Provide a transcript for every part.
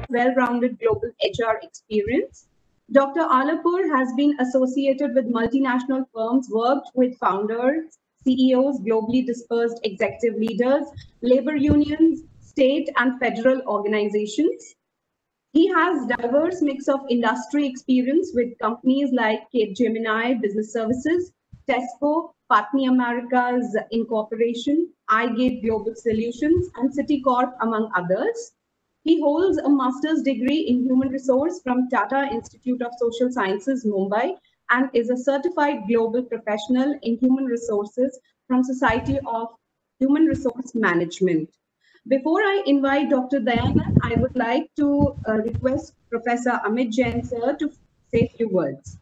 well-rounded global HR experience. Dr. Alapur has been associated with multinational firms, worked with founders, CEOs, globally dispersed executive leaders, labor unions, state and federal organizations. He has diverse mix of industry experience with companies like Capgemini Business Services, Tesco, Patni Americas Incorporation, iGate Global Solutions, and Citicorp, among others. He holds a master's degree in human resource from Tata Institute of Social Sciences, Mumbai, and is a certified global professional in human resources from Society of Human Resource Management. Before I invite Dr. Dayanand, I would like to request Professor Amit Jain sir to say a few words.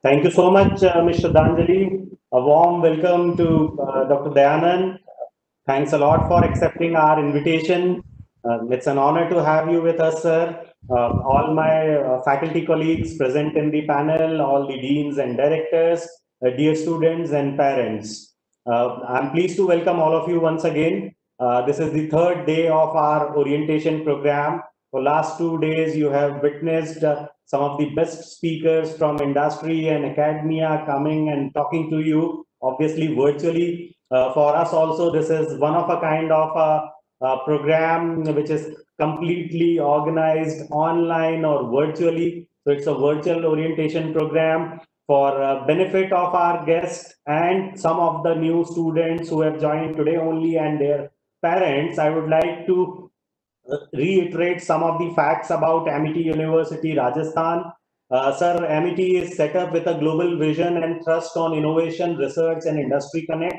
Thank you so much, Ms. Shraddhanjali. A warm welcome to Dr. Dayanand. Thanks a lot for accepting our invitation. It's an honor to have you with us, sir. All my faculty colleagues present in the panel, all the deans and directors, dear students and parents. I'm pleased to welcome all of you once again. This is the third day of our orientation program. For last 2 days, you have witnessed some of the best speakers from industry and academia coming and talking to you, obviously virtually. For us also, this is one of a kind of a program which is completely organized online or virtually. So it's a virtual orientation program for benefit of our guests and some of the new students who have joined today only and their parents. I would like to reiterate some of the facts about Amity University, Rajasthan. Sir, Amity is set up with a global vision and thrust on innovation, research, and industry connect.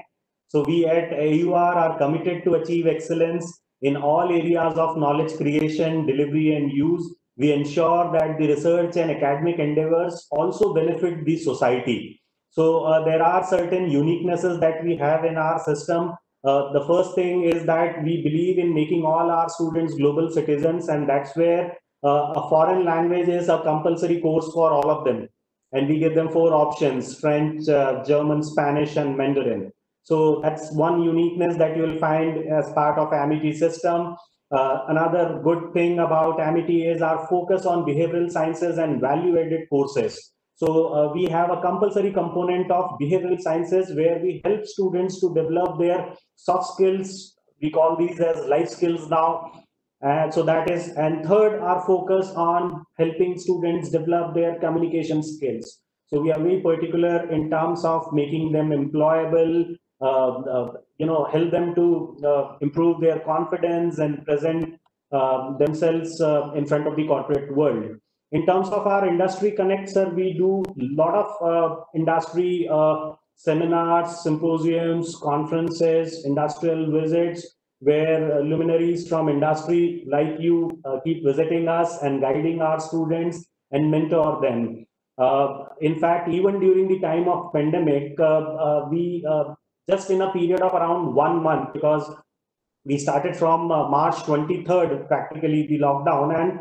So we at AUR are committed to achieve excellence in all areas of knowledge creation, delivery, and use. We ensure that the research and academic endeavors also benefit the society. So there are certain uniquenesses that we have in our system. The first thing is that we believe in making all our students global citizens, and that's where a foreign language is a compulsory course for all of them. And we give them 4 options: French, German, Spanish, and Mandarin. So that's one uniqueness that you will find as part of Amity system. Another good thing about Amity is our focus on behavioral sciences and value-added courses. So we have a compulsory component of behavioral sciences where we help students to develop their soft skills. We call these as life skills now. So that is, and third, our focus on helping students develop their communication skills. So we are very particular in terms of making them employable, help them to improve their confidence and present themselves in front of the corporate world. In terms of our industry connect, sir, we do a lot of industry seminars, symposiums, conferences, industrial visits, where luminaries from industry like you keep visiting us and guiding our students and mentor them. In fact, even during the time of pandemic, we just in a period of around 1 month, because we started from March 23rd, practically the lockdown, and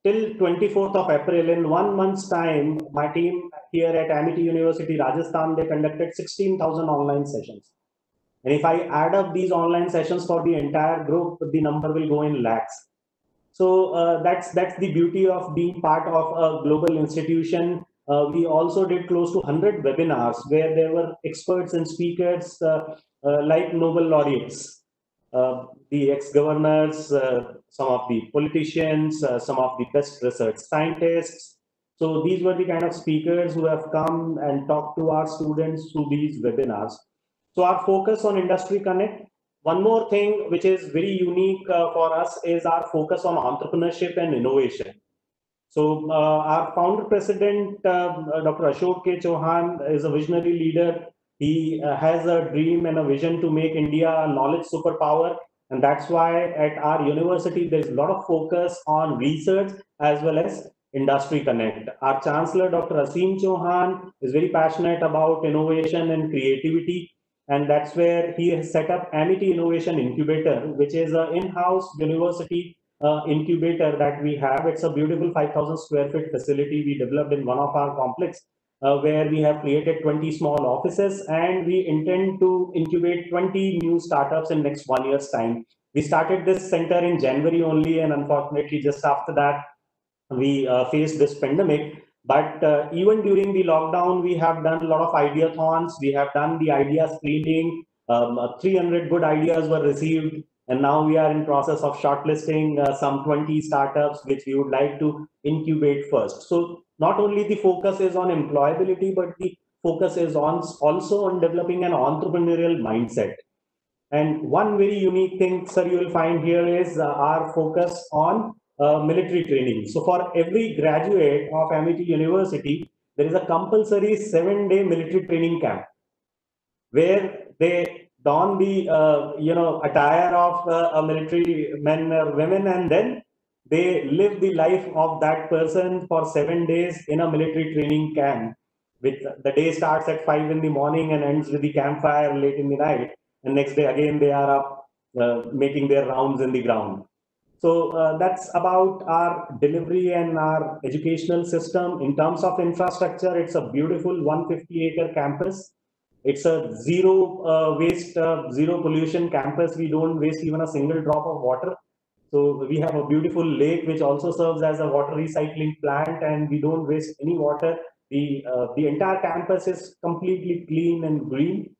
till 24th of April, in 1 month's time, my team here at Amity University, Rajasthan, they conducted 16,000 online sessions. And if I add up these online sessions for the entire group, the number will go in lakhs. So that's the beauty of being part of a global institution. We also did close to 100 webinars where there were experts and speakers like Nobel laureates, the ex-governors, some of the politicians, some of the best research scientists. So these were the kind of speakers who have come and talked to our students through these webinars. So our focus on Industry Connect. One more thing which is very unique for us is our focus on entrepreneurship and innovation. So our founder president, Dr. Ashok K. Chauhan, is a visionary leader. He has a dream and a vision to make India a knowledge superpower. And that's why at our university, there's a lot of focus on research as well as Industry Connect. Our Chancellor, Dr. Aseem Chauhan, is very passionate about innovation and creativity. And that's where he has set up Amity Innovation Incubator, which is an in-house university incubator that we have. It's a beautiful 5,000 square feet facility we developed in one of our complex, where we have created 20 small offices, and we intend to incubate 20 new startups in next 1 year's time. We started this center in January only, and unfortunately, just after that, we faced this pandemic. But even during the lockdown, we have done a lot of ideathons. We have done the idea screening. 300 good ideas were received, and now we are in process of shortlisting some 20 startups which we would like to incubate first. So not only the focus is on employability, but the focus is on also on developing an entrepreneurial mindset. And one very unique thing, sir, you will find here is our focus on military training. So for every graduate of Amity University, there is a compulsory 7-day military training camp where they don the attire of a military men or women, and then they live the life of that person for 7 days in a military training camp. With the day starts at 5 in the morning and ends with the campfire late in the night, and next day again they are up making their rounds in the ground. So that's about our delivery and our educational system. In terms of infrastructure, it's a beautiful 150-acre campus. It's a zero waste, zero pollution campus. We don't waste even a single drop of water. So we have a beautiful lake which also serves as a water recycling plant, and we don't waste any water. The entire campus is completely clean and green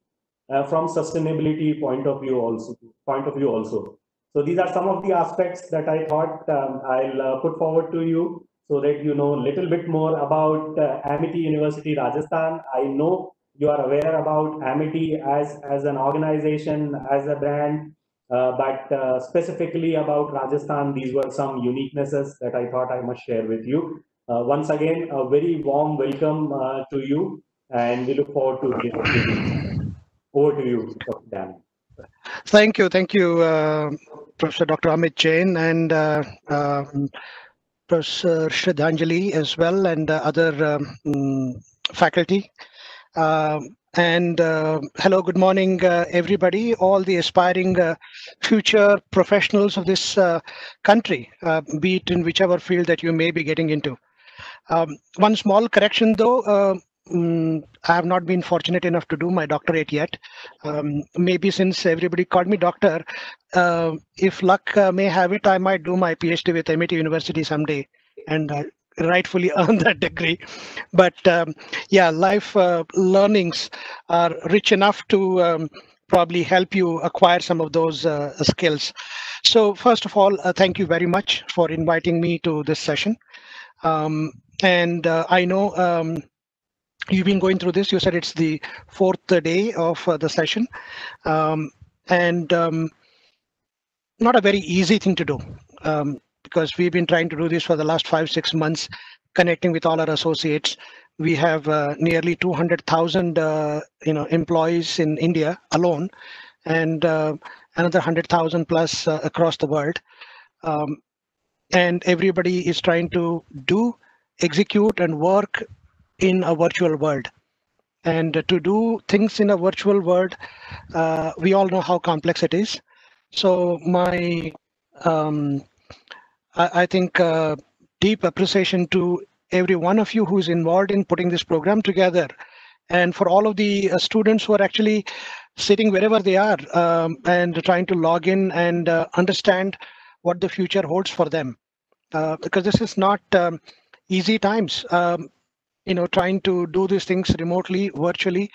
from sustainability point of view also. So these are some of the aspects that I thought I'll put forward to you so that you know a little bit more about Amity University Rajasthan. I know you are aware about Amity as an organization, as a brand, but specifically about Rajasthan, these were some uniquenesses that I thought I must share with you. Once again, a very warm welcome to you, and we look forward to hearing. Over to you, Dr. Dan. Thank you, Professor Dr. Amit Jain, and Professor Shraddhanjali as well, and other faculty. And hello, good morning, everybody, all the aspiring future professionals of this country, be it in whichever field that you may be getting into. One small correction though, I have not been fortunate enough to do my doctorate yet. Maybe since everybody called me doctor, if luck may have it, I might do my PhD with Amity University someday and rightfully earn that degree. But yeah, life learnings are rich enough to probably help you acquire some of those skills. So first of all, thank you very much for inviting me to this session. And I know you've been going through this. You said it's the 4th day of the session, and not a very easy thing to do, because we've been trying to do this for the last 5-6 months, connecting with all our associates. We have nearly 200,000 employees in India alone, and another 100,000 plus across the world. And everybody is trying to execute and work in a virtual world. And to do things in a virtual world, we all know how complex it is. So my, I think, deep appreciation to every one of you who's involved in putting this program together, and for all of the students who are actually sitting wherever they are and trying to log in and understand what the future holds for them. Because this is not easy times. Trying to do these things remotely, virtually.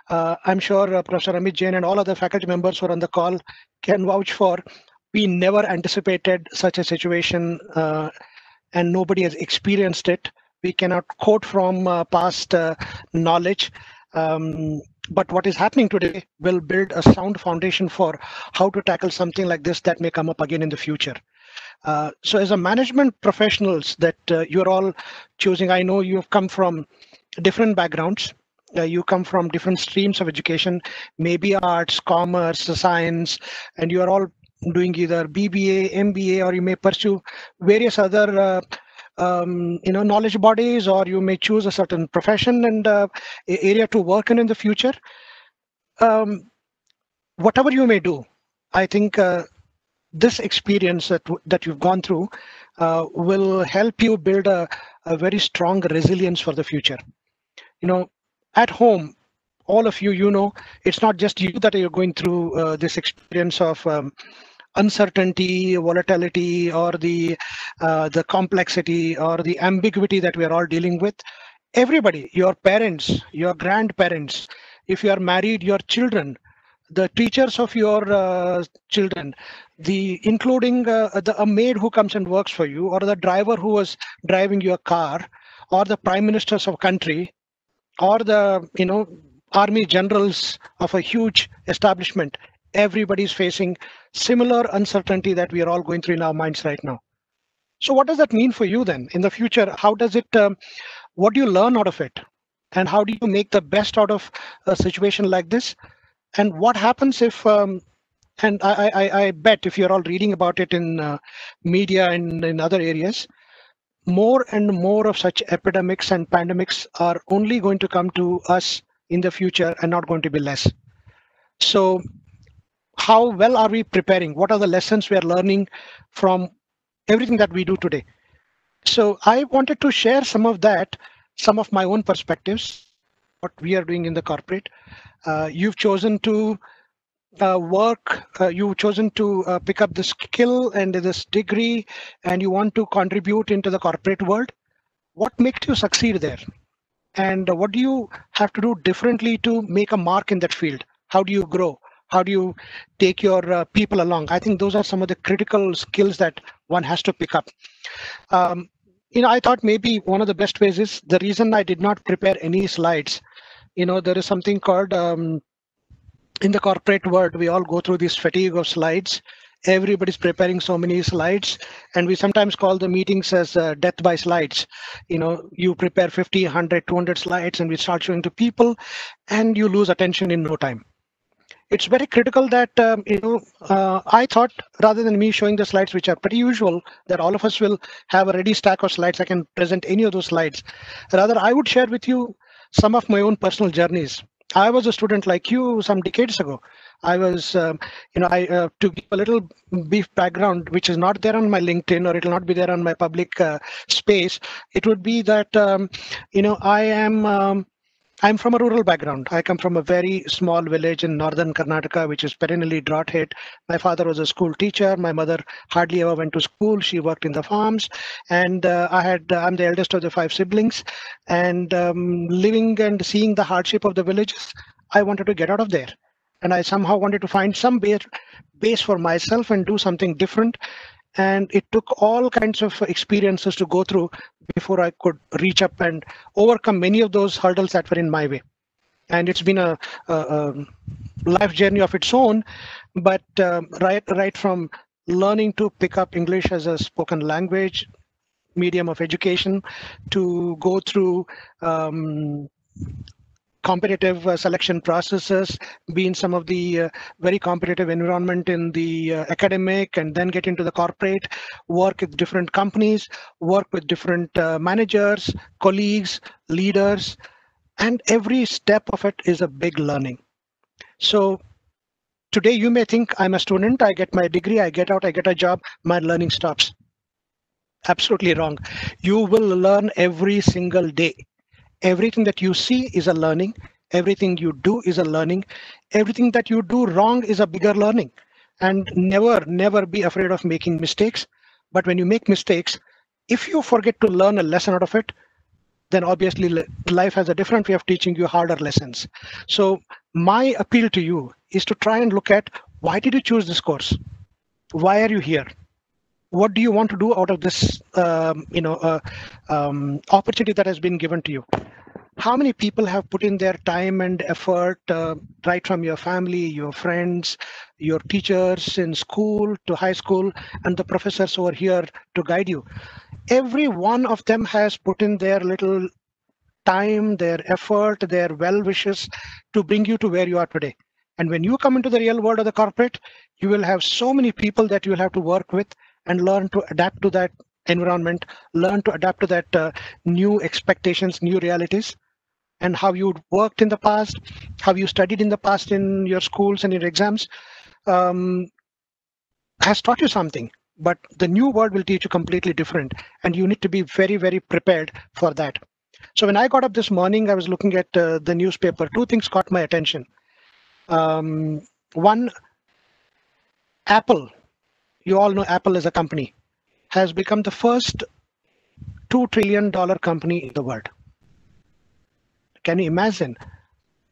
I'm sure Professor Amit Jain and all other faculty members who are on the call can vouch for. We never anticipated such a situation, and nobody has experienced it. We cannot quote from past knowledge, but what is happening today will build a sound foundation for how to tackle something like this that may come up again in the future. So as a management professionals that you're all choosing, I know you have come from different backgrounds. You come from different streams of education, maybe arts, commerce, science, and you are all doing either BBA, MBA, or you may pursue various other knowledge bodies, or you may choose a certain profession and area to work in the future. Whatever you may do, I think this experience that you've gone through will help you build a very strong resilience for the future. At home, all of you, it's not just you that you're going through this experience of uncertainty, volatility, or the complexity or the ambiguity that we are all dealing with. Everybody, your parents, your grandparents, if you are married, your children, the teachers of your children, the including a maid who comes and works for you, or the driver who was driving your car, or the prime ministers of country, or the army generals of a huge establishment. Everybody's facing similar uncertainty that we are all going through in our minds right now. So what does that mean for you then in the future? How does it what do you learn out of it, and how do you make the best out of a situation like this? And what happens if and I bet if you're all reading about it in media and in other areas, more and more of such epidemics and pandemics are only going to come to us in the future and not going to be less. So how well are we preparing? What are the lessons we are learning from everything that we do today? So I wanted to share some of that, some of my own perspectives, what we are doing in the corporate. You've chosen to you've chosen to pick up this skill and this degree, and you want to contribute into the corporate world. What makes you succeed there? And what do you have to do differently to make a mark in that field? How do you grow? How do you take your people along? I think those are some of the critical skills that one has to pick up. I thought maybe one of the best ways is the reason I did not prepare any slides. There is something called in the corporate world, we all go through this fatigue of slides. Everybody's preparing so many slides, and we sometimes call the meetings as death by slides. You prepare 50, 100, 200 slides, and we start showing to people, and you lose attention in no time. It's very critical that, I thought rather than me showing the slides, which are pretty usual, that all of us will have a ready stack of slides, I can present any of those slides. Rather, I would share with you some of my own personal journeys. I was a student like you some decades ago. I was, to give a little brief background, which is not there on my LinkedIn, or it will not be there on my public space. It would be that, I'm from a rural background. I come from a very small village in northern Karnataka, which is perennially drought hit. My father was a school teacher. My mother hardly ever went to school. She worked in the farms. And I'm the eldest of the 5 siblings. And living and seeing the hardship of the villages, I wanted to get out of there. And I somehow wanted to find some base for myself and do something different. And it took all kinds of experiences to go through before I could reach up and overcome many of those hurdles that were in my way. And it's been a life journey of its own. But right from learning to pick up English as a spoken language, medium of education, to go through competitive selection processes, be in some of the very competitive environment in the academic, and then get into the corporate, work with different companies, work with different managers, colleagues, leaders, and every step of it is a big learning. So today you may think I'm a student, I get my degree, I get out, I get a job, my learning stops. Absolutely wrong. You will learn every single day. Everything that you see is a learning. Everything you do is a learning. Everything that you do wrong is a bigger learning. And never be afraid of making mistakes. But when you make mistakes, if you forget to learn a lesson out of it, then obviously life has a different way of teaching you harder lessons. So my appeal to you is to try and look at, why did you choose this course? Why are you here? What do you want to do out of this opportunity that has been given to you? How many people have put in their time and effort, right from your family, your friends, your teachers in school to high school, and the professors over here to guide you? Every one of them has put in their little time, their effort, their well wishes to bring you to where you are today. And when you come into the real world of the corporate, you will have so many people that you will have to work with and learn to adapt to that environment, learn to adapt to that new expectations, new realities, and how you worked in the past, how you studied in the past in your schools and your exams has taught you something. But the new world will teach you completely different, and you need to be very, very prepared for that. So when I got up this morning, I was looking at the newspaper. 2 things caught my attention. One, Apple you all know Apple as a company, has become the first $2 trillion company in the world. Can you imagine?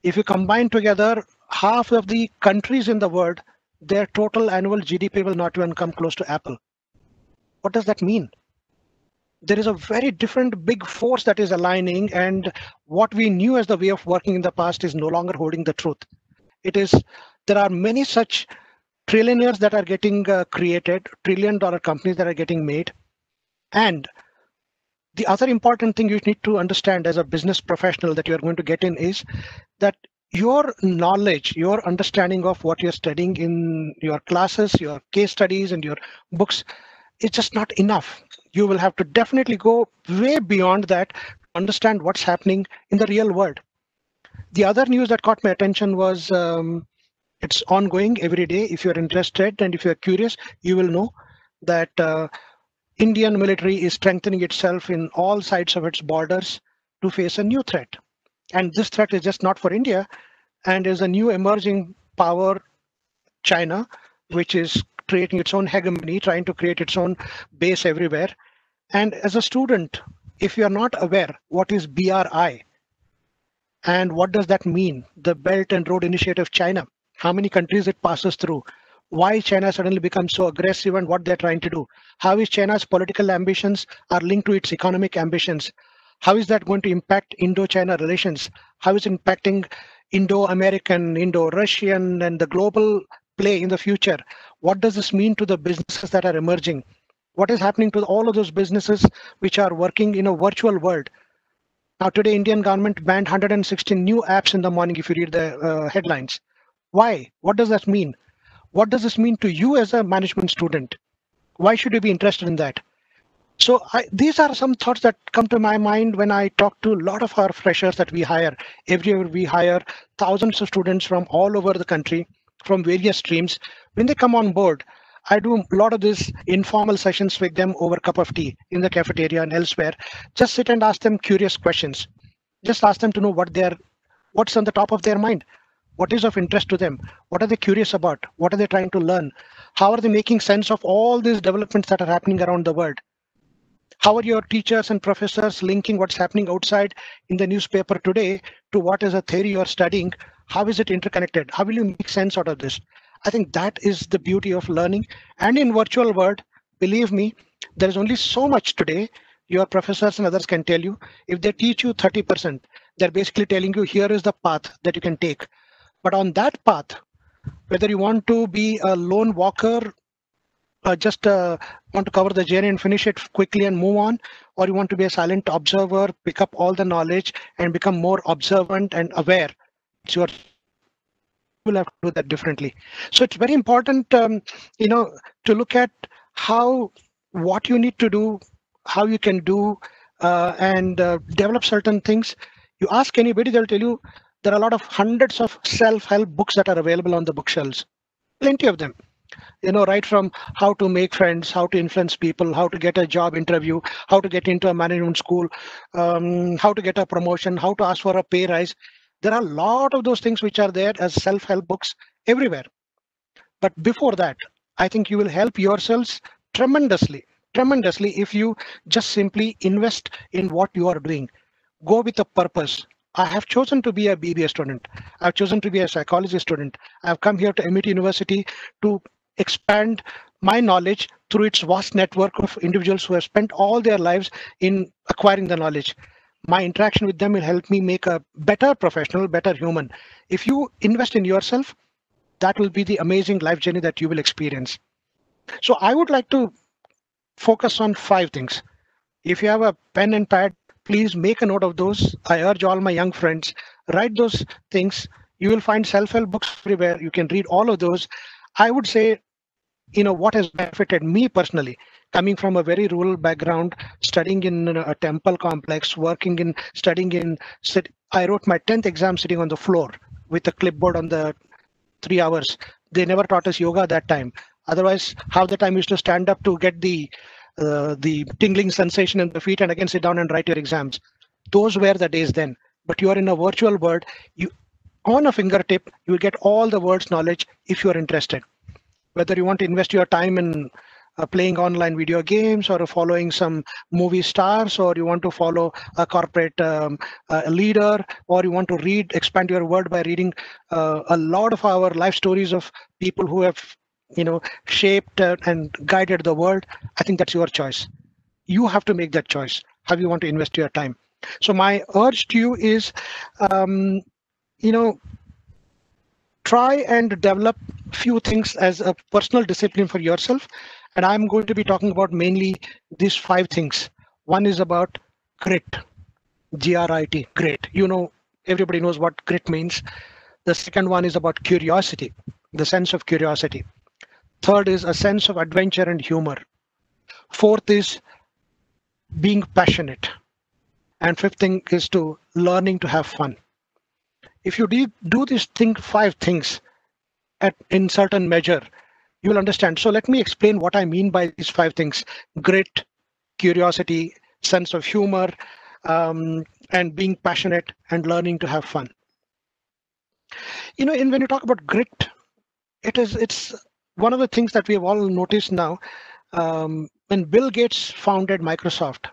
If you combine together half of the countries in the world, their total annual GDP will not even come close to Apple. What does that mean? There is a very different big force that is aligning, and what we knew as the way of working in the past is no longer holding the truth. There are many such trillionaires that are getting created, trillion-dollar companies that are getting made. And the other important thing you need to understand as a business professional that you're going to get in is that your knowledge, your understanding of what you're studying in your classes, your case studies, and your books is just not enough. You will have to definitely go way beyond that to understand what's happening in the real world. The other news that caught my attention was it's ongoing every day. If you're interested and if you're curious, you will know that Indian military is strengthening itself in all sides of its borders to face a new threat. And this threat is just not for India, and is a new emerging power, China, which is creating its own hegemony, trying to create its own base everywhere. And as a student, if you're not aware what is BRI and what does that mean, the Belt and Road Initiative China, how many countries it passes through, why China suddenly becomes so aggressive and what they're trying to do, how is China's political ambitions are linked to its economic ambitions, how is that going to impact Indo-China relations, how is it impacting Indo-American, Indo-Russian, and the global play in the future, what does this mean to the businesses that are emerging, what is happening to all of those businesses which are working in a virtual world. Now today, Indian government banned 116 new apps in the morning if you read the headlines. Why? What does that mean? What does this mean to you as a management student? Why should you be interested in that? So these are some thoughts that come to my mind when I talk to a lot of our freshers that we hire. Every year we hire thousands of students from all over the country, from various streams. When they come on board, I do a lot of these informal sessions with them over a cup of tea in the cafeteria and elsewhere. Just sit and ask them curious questions. Just ask them to know what's on the top of their mind. What is of interest to them? What are they curious about? What are they trying to learn? How are they making sense of all these developments that are happening around the world? How are your teachers and professors linking what's happening outside in the newspaper today to what is a theory you're studying? How is it interconnected? How will you make sense out of this? I think that is the beauty of learning. And in virtual world, believe me, there is only so much today your professors and others can tell you. If they teach you 30%, they're basically telling you here is the path that you can take. But on that path, whether you want to be a lone walker, just want to cover the journey and finish it quickly and move on, or you want to be a silent observer, pick up all the knowledge and become more observant and aware, you will have to do that differently. So it's very important, to look at what you need to do, how you can do, and develop certain things. You ask anybody, they'll tell you there are a lot of hundreds of self-help books that are available on the bookshelves, plenty of them. Right from how to make friends, how to influence people, how to get a job interview, how to get into a management school, how to get a promotion, how to ask for a pay rise. There are a lot of those things which are there as self-help books everywhere. But before that, I think you will help yourselves tremendously if you just simply invest in what you are doing. Go with a purpose. I have chosen to be a BBA student. I've chosen to be a psychology student. I've come here to MIT University to expand my knowledge through its vast network of individuals who have spent all their lives in acquiring the knowledge. My interaction with them will help me make a better professional, better human. If you invest in yourself, that will be the amazing life journey that you will experience. So I would like to focus on 5 things. If you have a pen and pad, please make a note of those. I urge all my young friends, write those things. You will find self-help books everywhere. You can read all of those. I would say, what has benefited me personally, coming from a very rural background, studying in a temple complex, I wrote my 10th exam sitting on the floor with a clipboard on the 3 hours. They never taught us yoga that time. Otherwise, half the time we used to stand up to get the tingling sensation in the feet and again sit down and write your exams. Those were the days then. But you are in a virtual world. On a fingertip, you will get all the world's knowledge if you are interested. Whether you want to invest your time in playing online video games, or following some movie stars, or you want to follow a corporate leader, or you want to expand your world by reading a lot of our life stories of people who have shaped and guided the world. I think that's your choice. You have to make that choice, how you want to invest your time. So my urge to you is, try and develop few things as a personal discipline for yourself. And I'm going to be talking about mainly these 5 things. One is about grit, G-R-I-T, grit. Everybody knows what grit means. The second one is about curiosity, the sense of curiosity. Third is a sense of adventure and humor. Fourth is being passionate. And fifth thing is to learning to have fun. If you do these 5 things in certain measure, you will understand. So let me explain what I mean by these 5 things: grit, curiosity, sense of humor, and being passionate, and learning to have fun. When you talk about grit, it's one of the things that we have all noticed now. When Bill Gates founded Microsoft,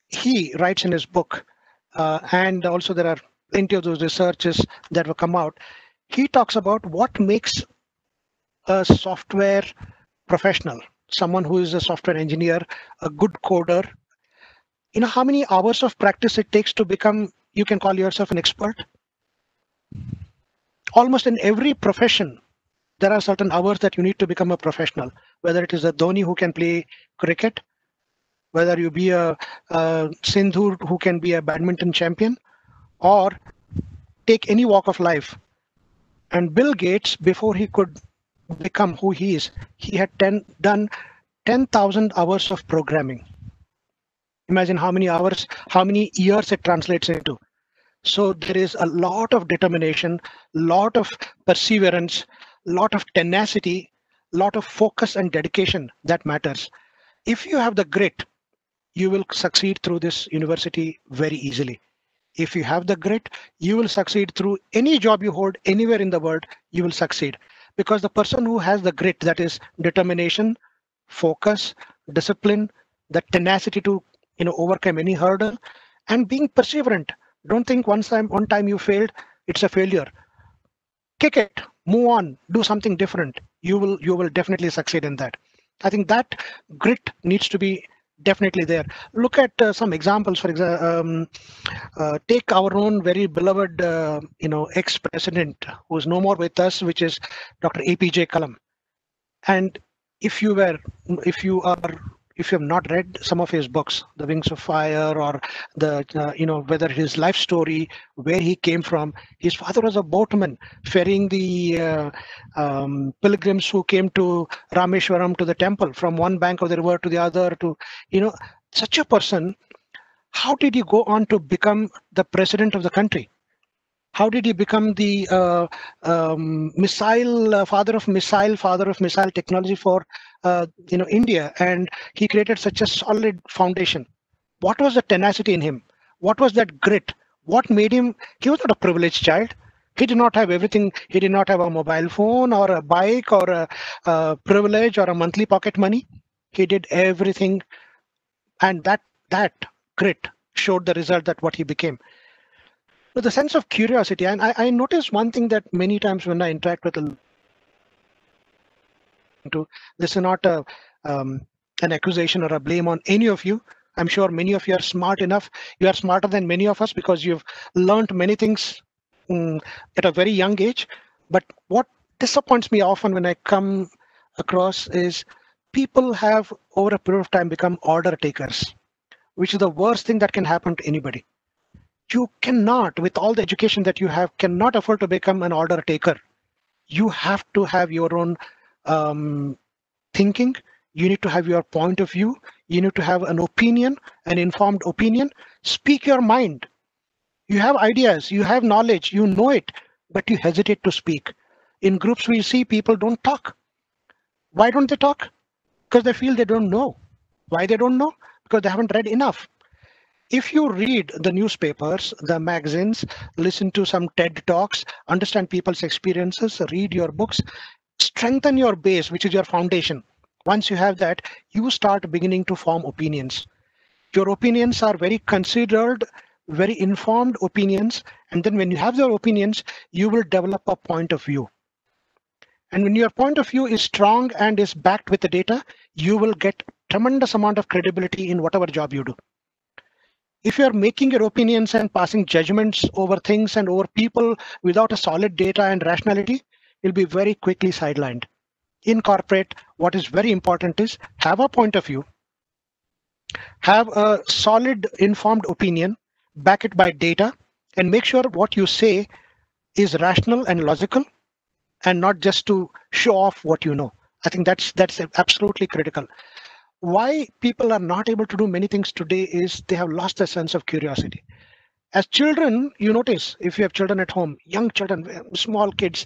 he writes in his book, and also there are plenty of those researches that will come out. He talks about what makes a software professional, someone who is a software engineer, a good coder. How many hours of practice it takes to become, you can call yourself an expert? Almost in every profession, there are certain hours that you need to become a professional, whether it is a Dhoni who can play cricket, whether you be a Sindhu who can be a badminton champion, or take any walk of life. And Bill Gates, before he could become who he is, he had done 10,000 hours of programming. Imagine how many hours, how many years it translates into. So there is a lot of determination, lot of perseverance, lot of tenacity, lot of focus and dedication that matters. If you have the grit, you will succeed through this university very easily. If you have the grit, you will succeed through any job you hold anywhere in the world, you will succeed. Because the person who has the grit, that is determination, focus, discipline, the tenacity to overcome any hurdle, and being perseverant. Don't think one time you failed, it's a failure. Kick it, move on, do something different. You will definitely succeed in that. I think that grit needs to be definitely there. Look at some examples. For example, take our own very beloved, ex-president who is no more with us, which is Dr. APJ Kalam. And if you have not read some of his books, The Wings of Fire, or whether his life story, where he came from. His father was a boatman ferrying the pilgrims who came to Rameshwaram to the temple from one bank of the river to the other. Such a person, how did he go on to become the president of the country? How did he become the father of missile technology for India? And he created such a solid foundation. What was the tenacity in him? What was that grit? What made him? He was not a privileged child. He did not have everything. He did not have a mobile phone or a bike or a privilege or a monthly pocket money. He did everything, and that grit showed the result that what he became. With the sense of curiosity, and I notice one thing that many times when I interact with this is not an accusation or a blame on any of you. I'm sure many of you are smart enough. You are smarter than many of us because you've learned many things at a very young age. But what disappoints me often when I come across is people have over a period of time become order takers, which is the worst thing that can happen to anybody. You cannot, with all the education that you have, cannot afford to become an order taker. You have to have your own thinking. You need to have your point of view. You need to have an opinion, an informed opinion. Speak your mind. You have ideas, you have knowledge, you know it, but you hesitate to speak. In groups, we see people don't talk. Why don't they talk? Because they feel they don't know. Why they don't know? Because they haven't read enough. If you read the newspapers, the magazines, listen to some TED Talks, understand people's experiences, read your books, strengthen your base, which is your foundation. Once you have that, you start beginning to form opinions. Your opinions are very considered, very informed opinions. And then when you have your opinions, you will develop a point of view. And when your point of view is strong and is backed with the data, you will get tremendous amount of credibility in whatever job you do. If you're making your opinions and passing judgments over things and over people without a solid data and rationality, you'll be very quickly sidelined. In corporate, what is very important is have a point of view, have a solid informed opinion, back it by data, and make sure what you say is rational and logical and not just to show off what you know. I think that's absolutely critical. Why people are not able to do many things today is they have lost a sense of curiosity. As children, you notice if you have children at home, young children, small kids,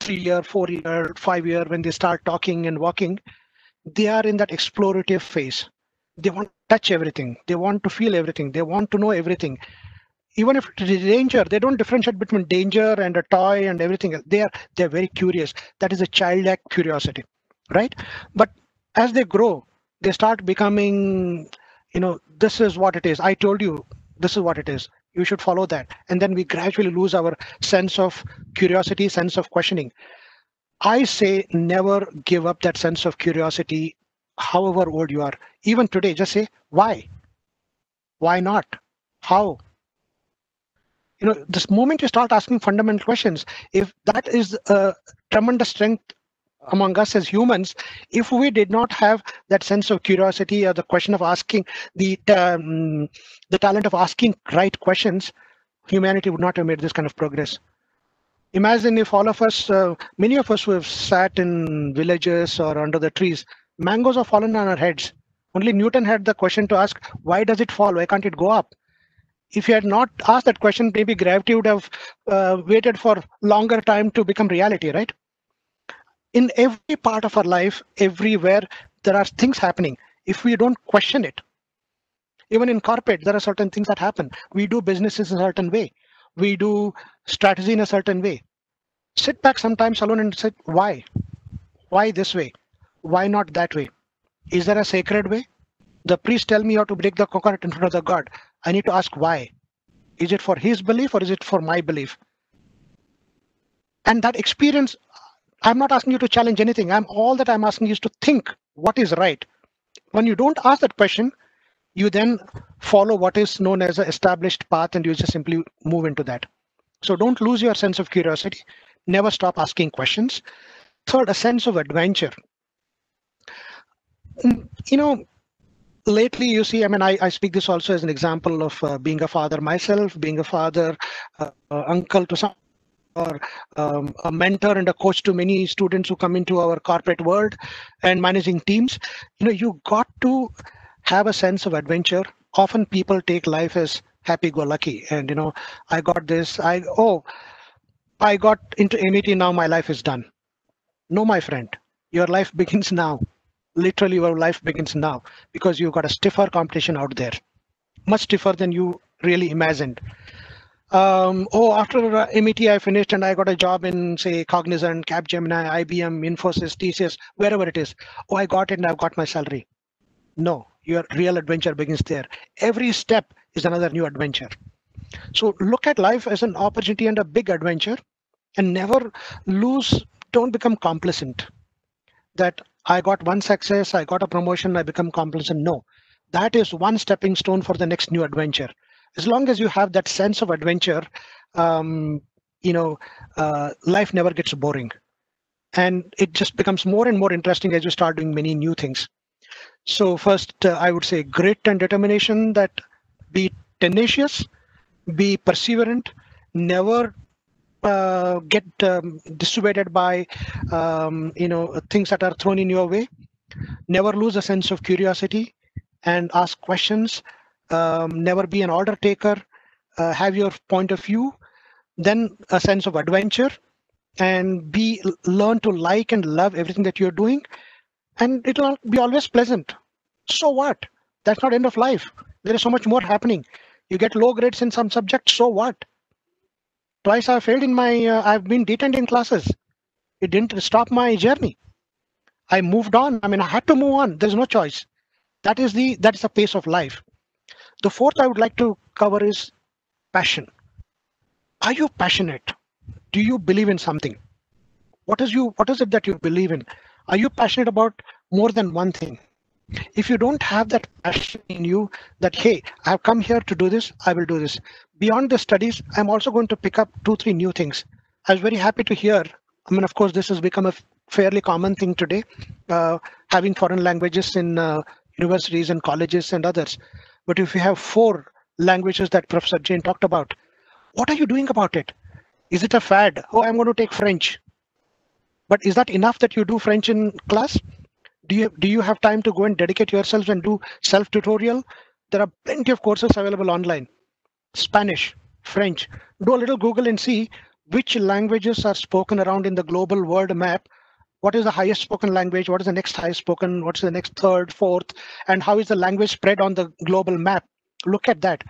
3-year, 4-year, 5-year, when they start talking and walking, they are in that explorative phase. They want to touch everything. They want to feel everything. They want to know everything. Even if it is danger, they don't differentiate between danger and a toy and everything else. They're very curious. That is a childlike curiosity, right? But as they grow, they start becoming, this is what it is. I told you, this is what it is. You should follow that. And then we gradually lose our sense of curiosity, sense of questioning. I say never give up that sense of curiosity, however old you are. Even today, just say, why? Why not? How? This moment you start asking fundamental questions, if that is a tremendous strength among us as humans, if we did not have that sense of curiosity or the question of asking, the talent of asking right questions, humanity would not have made this kind of progress. Imagine if all of us, many of us who have sat in villages or under the trees, mangoes have fallen on our heads. Only Newton had the question to ask, why does it fall? Why can't it go up? If you had not asked that question, maybe gravity would have waited for longer time to become reality, right? In every part of our life, everywhere, there are things happening. If we don't question it, even in corporate, there are certain things that happen. We do businesses in a certain way. We do strategy in a certain way. Sit back sometimes alone and say, why? Why this way? Why not that way? Is there a sacred way? The priest tell me how to break the coconut in front of the god. I need to ask why. Is it for his belief or is it for my belief? And that experience, I'm not asking you to challenge anything. All that I'm asking you is to think what is right. When you don't ask that question, you then follow what is known as an established path and you just simply move into that. So don't lose your sense of curiosity. Never stop asking questions. Third, a sense of adventure. Lately, you see, I speak this also as an example of being a father myself, being a father, uncle to some, or a mentor and a coach to many students who come into our corporate world and managing teams. You got to have a sense of adventure. Often people take life as happy-go-lucky, and I got this. I got into MET, now my life is done. No, my friend, your life begins now. Literally, your life begins now because you've got a stiffer competition out there, much stiffer than you really imagined. After MET, I finished and I got a job in, say, Cognizant, Capgemini, IBM, Infosys, TCS, wherever it is. Oh, I got it and I've got my salary. No, your real adventure begins there. Every step is another new adventure. So look at life as an opportunity and a big adventure, and never don't become complacent. That I got one success, I got a promotion, I become complacent. No, that is one stepping stone for the next new adventure. As long as you have that sense of adventure, life never gets boring. And it just becomes more and more interesting as you start doing many new things. So first, I would say grit and determination, that be tenacious, be perseverant, never get dissuaded by things that are thrown in your way. Never lose a sense of curiosity and ask questions. Never be an order taker. Have your point of view, then a sense of adventure, and learn to like and love everything that you're doing, and it'll be always pleasant. So what? That's not end of life. There is so much more happening. You get low grades in some subjects, so what? Twice I failed in my, I've been detained in classes. It didn't stop my journey. I moved on. I mean, I had to move on. There's no choice. That's the pace of life. The fourth I would like to cover is passion. Are you passionate? Do you believe in something? What is it that you believe in? Are you passionate about more than one thing? If you don't have that passion in you that, hey, I've come here to do this, I will do this. Beyond the studies, I'm also going to pick up 2-3 new things. I was very happy to hear. I mean, of course, this has become a fairly common thing today, having foreign languages in universities and colleges and others. But if you have 4 languages that Professor Jain talked about, what are you doing about it? Is it a fad? Oh, I'm going to take French. But is that enough that you do French in class? Do you have time to go and dedicate yourselves and do self-tutorial? There are plenty of courses available online. Spanish, French. Do a little Google and see which languages are spoken around in the global world map. What is the highest spoken language? What is the next highest spoken? What's the next third, fourth? And how is the language spread on the global map? Look at that.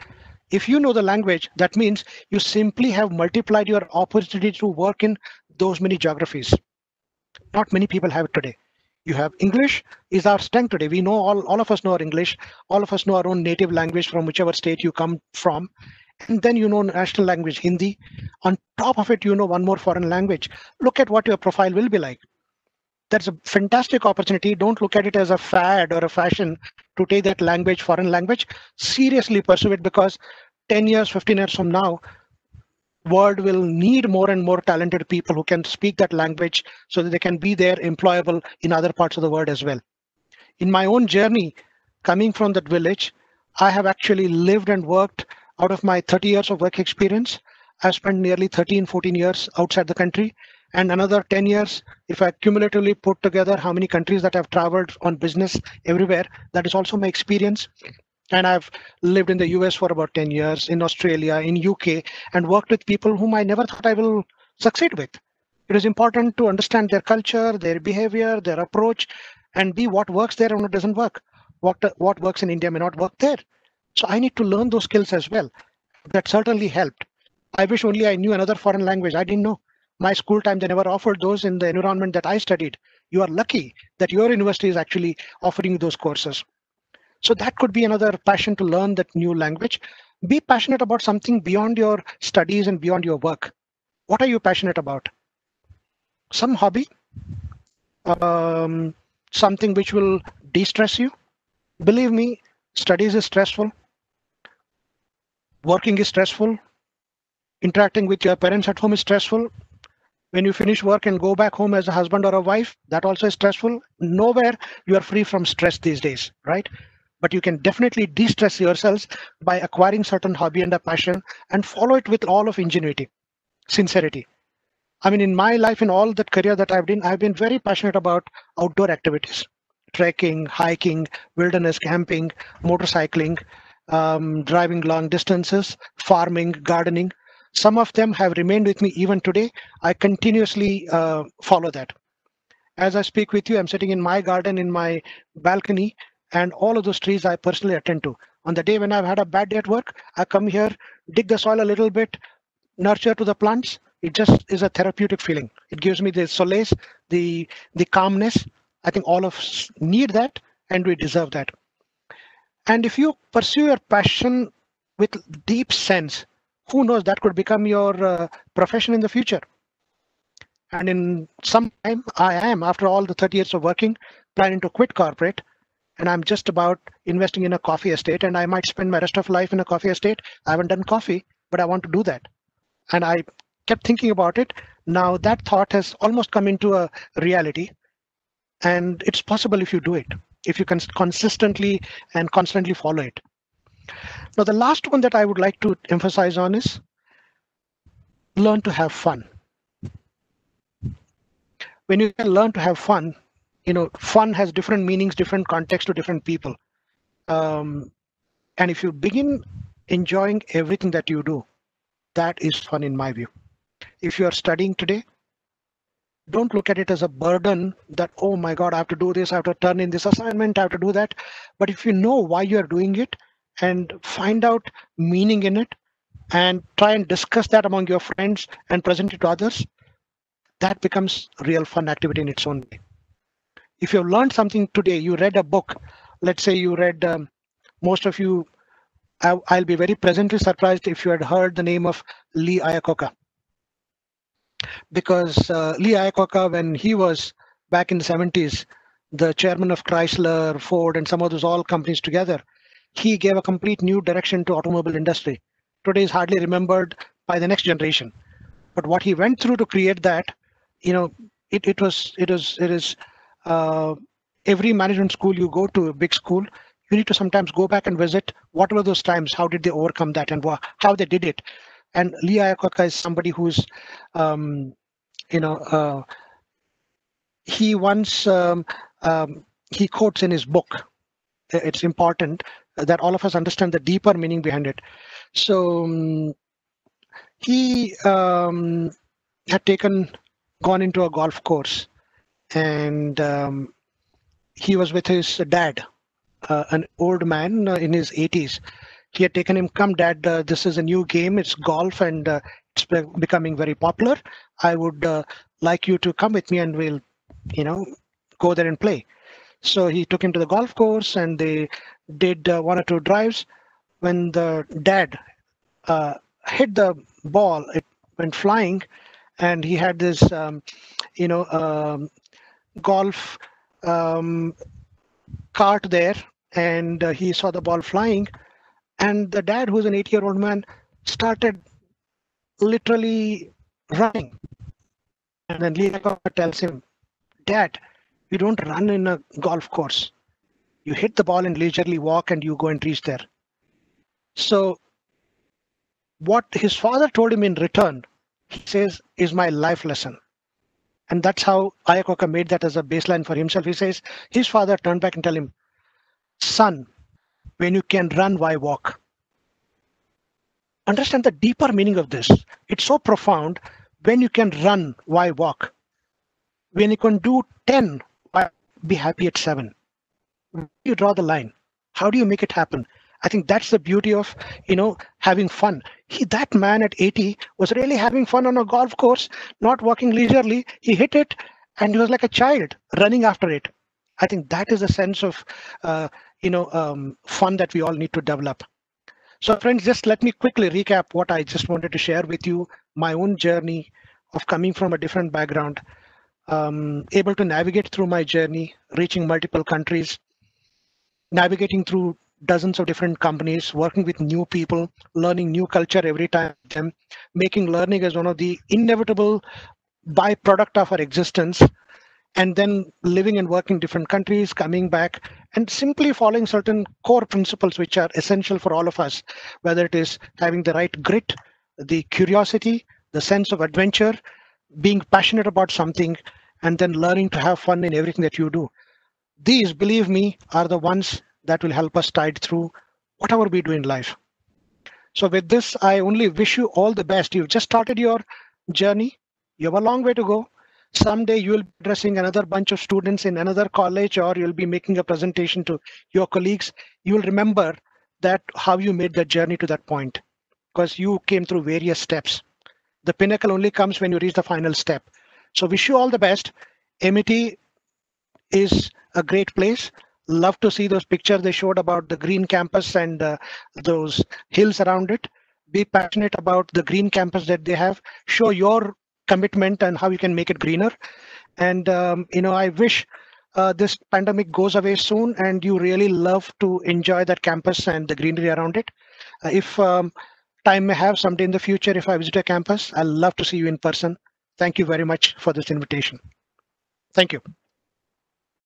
If you know the language, that means you simply have multiplied your opportunity to work in those many geographies. Not many people have it today. You have English is our strength today. We know all of us know our English. All of us know our own native language from whichever state you come from. And then you know national language, Hindi. On top of it, you know one more foreign language. Look at what your profile will be like. That's a fantastic opportunity. Don't look at it as a fad or a fashion to take that language, foreign language. Seriously pursue it, because 10 years, 15 years from now, world will need more and more talented people who can speak that language so that they can be there employable in other parts of the world as well. In my own journey, coming from that village, I have actually lived and worked. Out of my 30 years of work experience, I've spent nearly 13, 14 years outside the country, and another 10 years, if I cumulatively put together how many countries that I've traveled on business everywhere, that is also my experience. And I've lived in the US for about 10 years, in Australia, in UK, and worked with people whom I never thought I will succeed with. It is important to understand their culture, their behavior, their approach, and be what works there and what doesn't work. What works in India may not work there. So I need to learn those skills as well. That certainly helped. I wish only I knew another foreign language. I didn't know. My school time, they never offered those in the environment that I studied. You are lucky that your university is actually offering those courses. So that could be another passion, to learn that new language. Be passionate about something beyond your studies and beyond your work. What are you passionate about? Some hobby? Something which will de-stress you? Believe me, studies is stressful. Working is stressful. Interacting with your parents at home is stressful. When you finish work and go back home as a husband or a wife, that also is stressful. Nowhere you are free from stress these days, right? But you can definitely de-stress yourselves by acquiring certain hobby and a passion, and follow it with all of ingenuity, sincerity. I mean, in my life, in all that career that I've been very passionate about outdoor activities, trekking, hiking, wilderness camping, motorcycling, driving long distances, farming, gardening. Some of them have remained with me even today. I continuously follow that. As I speak with you, I'm sitting in my garden, in my balcony, and all of those trees I personally attend to. On the day when I've had a bad day at work, I come here, dig the soil a little bit, nurture to the plants. It just is a therapeutic feeling. It gives me the solace, the calmness. I think all of us need that, and we deserve that. And if you pursue your passion with deep sense, who knows, that could become your profession in the future. And in some time, I am, after all the 30 years of working, planning to quit corporate. And I'm just about investing in a coffee estate, and I might spend my rest of life in a coffee estate. I haven't done coffee, but I want to do that. And I kept thinking about it. Now that thought has almost come into a reality. And it's possible if you do it, if you can consistently and constantly follow it. Now, the last one that I would like to emphasize on is learn to have fun. When you can learn to have fun, fun has different meanings, different contexts to different people. And if you begin enjoying everything that you do, that is fun in my view. If you are studying today, don't look at it as a burden that, oh my God, I have to do this, I have to turn in this assignment, I have to do that. But if you know why you're doing it and find out meaning in it and try and discuss that among your friends and present it to others, that becomes real fun activity in its own way. If you've learned something today, you read a book, let's say you read, most of you, I'll be very pleasantly surprised if you had heard the name of Lee Iacocca. Because Lee Iacocca, when he was back in the 70s, the chairman of Chrysler, Ford, and some of those all companies together, he gave a complete new direction to automobile industry. Today is hardly remembered by the next generation. But what he went through to create that, it is every management school you go to, a big school, you need to sometimes go back and visit what were those times, how did they overcome that, and how they did it. And Lee Iacocca is somebody who's, he once, he quotes in his book, it's important that all of us understand the deeper meaning behind it. So he had gone into a golf course, and he was with his dad, an old man in his 80s. He had taken him, come dad, this is a new game, it's golf, and it's becoming very popular. I would like you to come with me and we'll, go there and play. So he took him to the golf course and they did 1 or 2 drives. When the dad hit the ball, it went flying, and he had this, golf cart there, and he saw the ball flying, and the dad, who's an 80-year-old man, started literally running. And then Lee Iacocca tells him, Dad, you don't run in a golf course. You hit the ball and leisurely walk and you go and reach there. So what his father told him in return, he says, is my life lesson. And that's how Iacocca made that as a baseline for himself. He says his father turned back and told him, son, when you can run, why walk? Understand the deeper meaning of this. It's so profound. When you can run, why walk? When you can do 10, why be happy at 7? Where do you draw the line? How do you make it happen? I think that's the beauty of, having fun. That man at 80 was really having fun on a golf course, not walking leisurely. He hit it and he was like a child running after it. I think that is a sense of, fun that we all need to develop. So friends, just let me quickly recap what I just wanted to share with you, my own journey of coming from a different background, able to navigate through my journey, reaching multiple countries, navigating through dozens of different companies, working with new people, learning new culture every time, making learning as one of the inevitable byproduct of our existence, and then living and working in different countries, coming back, and simply following certain core principles which are essential for all of us, whether it is having the right grit, the curiosity, the sense of adventure, being passionate about something, and then learning to have fun in everything that you do. These, believe me, are the ones that will help us tide through whatever we do in life. So with this, I only wish you all the best. You've just started your journey. You have a long way to go. Someday you will be addressing another bunch of students in another college, or you'll be making a presentation to your colleagues. You will remember that how you made that journey to that point, because you came through various steps. The pinnacle only comes when you reach the final step. So wish you all the best. MIT is a great place. Love to see those pictures they showed about the green campus and those hills around it. Be passionate about the green campus that they have. Show your commitment and how you can make it greener. And I wish this pandemic goes away soon and you really love to enjoy that campus and the greenery around it. If time may have someday in the future, if I visit a campus, I'll love to see you in person. Thank you very much for this invitation. Thank you.